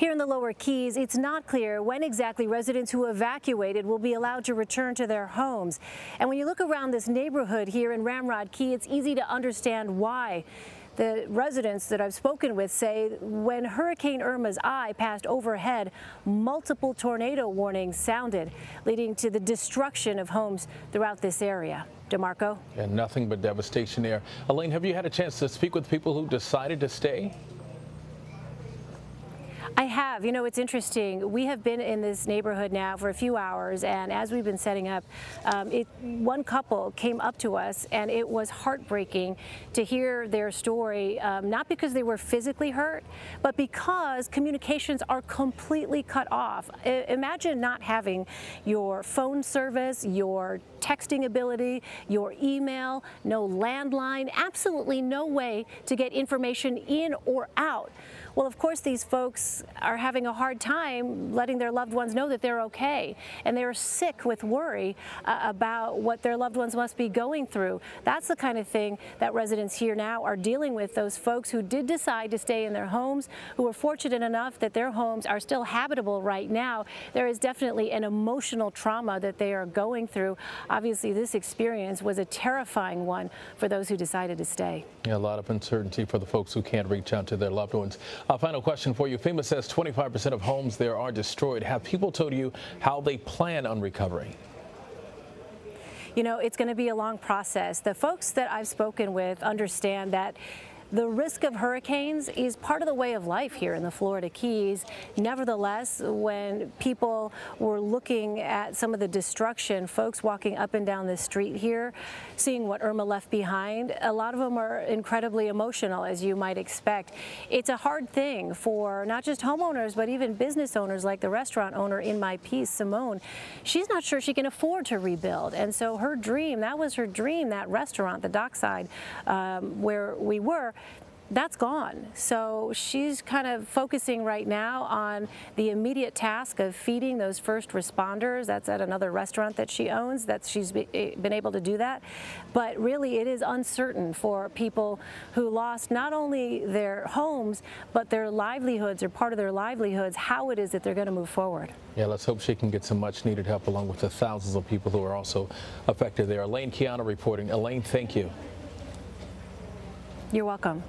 Here in the lower Keys, it's not clear when exactly residents who evacuated will be allowed to return to their homes. And when you look around this neighborhood here in Ramrod Key, it's easy to understand why. The residents that I've spoken with say when Hurricane Irma's eye passed overhead, multiple tornado warnings sounded, leading to the destruction of homes throughout this area. DeMarco? And nothing but devastation there. Elaine, have you had a chance to speak with people who decided to stay? I have. You know, it's interesting. We have been in this neighborhood now for a few hours, and as we've been setting up, one couple came up to us, and it was heartbreaking to hear their story, not because they were physically hurt, but because communications are completely cut off. Imagine not having your phone service, your texting ability, your email, no landline, absolutely no way to get information in or out. Well, of course, these folks are having a hard time letting their loved ones know that they're okay, and they're sick with worry about what their loved ones must be going through. That's the kind of thing that residents here now are dealing with, those folks who did decide to stay in their homes, who are fortunate enough that their homes are still habitable right now. There is definitely an emotional trauma that they are going through. Obviously, this experience was a terrifying one for those who decided to stay. Yeah, a lot of uncertainty for the folks who can't reach out to their loved ones. A final question for you. FEMA says 25% of homes there are destroyed. Have people told you how they plan on recovering? You know, it's going to be a long process. The folks that I've spoken with understand that the risk of hurricanes is part of the way of life here in the Florida Keys. Nevertheless, when people were looking at some of the destruction, folks walking up and down the street here, seeing what Irma left behind, a lot of them are incredibly emotional, as you might expect. It's a hard thing for not just homeowners, but even business owners like the restaurant owner in my piece, Simone. She's not sure she can afford to rebuild. And so her dream, that was her dream, that restaurant, the dockside where we were, that's gone. So she's kind of focusing right now on the immediate task of feeding those first responders. That's at another restaurant that she owns, that she's been able to do that. But really it is uncertain for people who lost not only their homes, but their livelihoods or part of their livelihoods, how it is that they're going to move forward. Yeah, let's hope she can get some much needed help along with the thousands of people who are also affected there. Elaine Quijano reporting. Elaine, thank you. You're welcome.